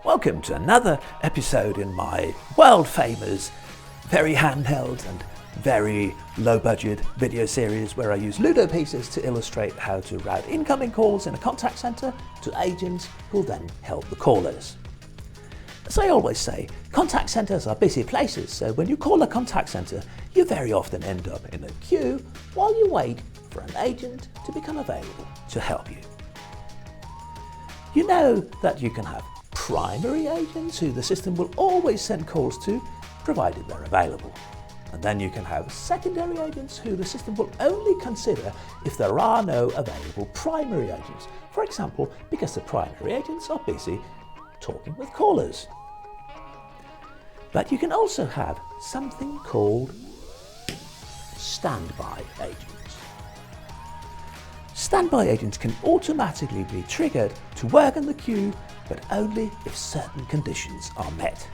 Welcome to another episode in my world famous, very handheld and very low budget video series where I use Ludo pieces to illustrate how to route incoming calls in a contact center to agents who then help the callers. As I always say, contact centers are busy places, so when you call a contact center, you very often end up in a queue while you wait for an agent to become available to help you. You know that you can have primary agents who the system will always send calls to, provided they're available. And then you can have secondary agents who the system will only consider if there are no available primary agents. For example, because the primary agents are busy talking with callers. But you can also have something called standby agents. Standby agents can automatically be triggered to work in the queue, but only if certain conditions are met.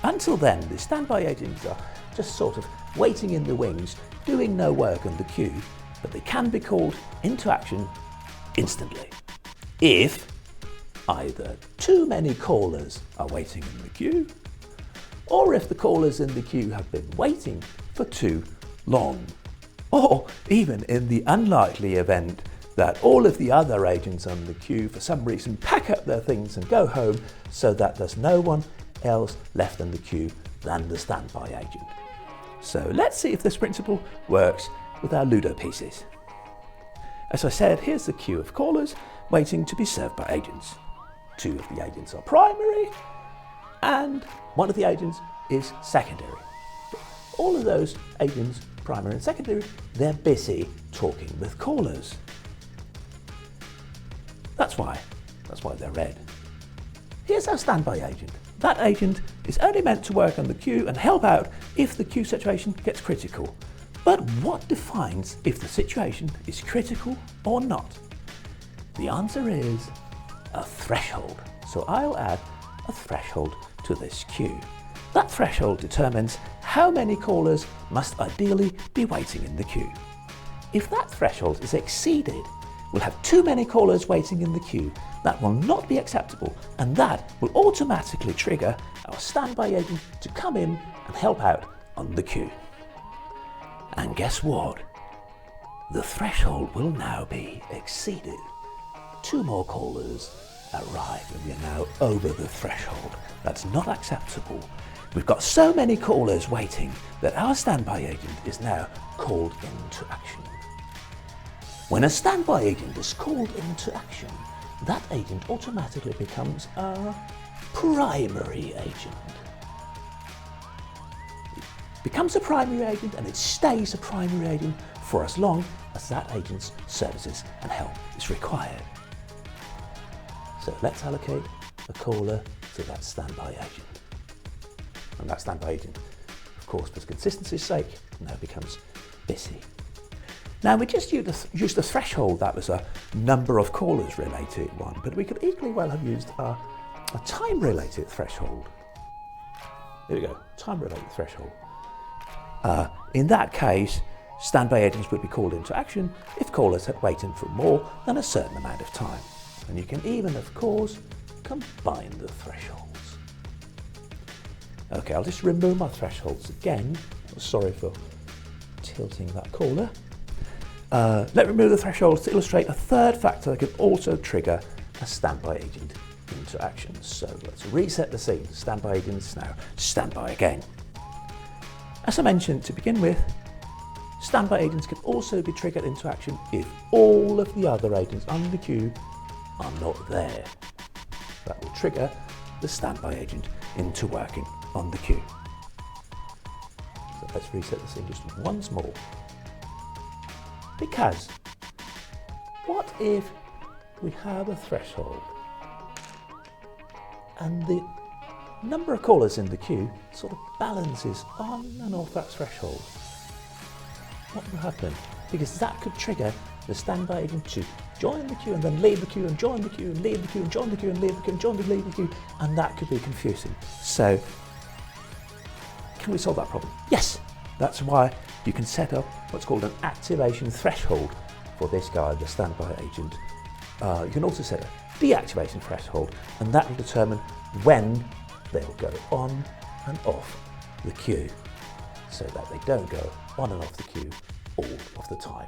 Until then, the standby agents are just sort of waiting in the wings, doing no work in the queue, but they can be called into action instantly if either too many callers are waiting in the queue, or if the callers in the queue have been waiting for too long, or even in the unlikely event that all of the other agents on the queue for some reason pack up their things and go home so that there's no one else left in the queue than the standby agent. So let's see if this principle works with our Ludo pieces. As I said, here's the queue of callers waiting to be served by agents. Two of the agents are primary and one of the agents is secondary. All of those agents, primary and secondary, they're busy talking with callers. That's why they're red. Here's our standby agent. That agent is only meant to work on the queue and help out if the queue situation gets critical. But what defines if the situation is critical or not? The answer is a threshold. So I'll add a threshold to this queue. That threshold determines how many callers must ideally be waiting in the queue. If that threshold is exceeded, we'll have too many callers waiting in the queue. That will not be acceptable, and that will automatically trigger our standby agent to come in and help out on the queue. And guess what? The threshold will now be exceeded. Two more callers arrive and we are now over the threshold. That's not acceptable. We've got so many callers waiting that our standby agent is now called into action. When a standby agent is called into action, that agent automatically becomes a primary agent. It becomes a primary agent and it stays a primary agent for as long as that agent's services and help is required. So let's allocate a caller to that standby agent. And that standby agent, of course, for consistency's sake, now becomes busy. Now we just used the threshold, that was a number of callers related one, but we could equally well have used a time related threshold. There we go, time related threshold. In that case, standby agents would be called into action if callers had waited for more than a certain amount of time. And you can even, of course, combine the thresholds. Okay, I'll just remove my thresholds again. Sorry for tilting that caller. Let me remove the thresholds to illustrate a third factor that could also trigger a standby agent into action. So let's reset the scene. Standby agents now standby again. As I mentioned to begin with, standby agents can also be triggered into action if all of the other agents on the queue are not there. That will trigger the standby agent into working on the queue. So let's reset the scene just once more. Because what if we have a threshold and the number of callers in the queue sort of balances on and off that threshold? What will happen? Because that could trigger the standby agent to join the queue and then leave the queue and join the queue and leave the queue and join the queue and leave the queue and join the leave the queue, and that could be confusing. So can we solve that problem? Yes. That's why you can set up what's called an activation threshold for this guy, the standby agent, You can also set a deactivation threshold, and that will determine when they will go on and off the queue, so that they don't go on and off the queue all of the time.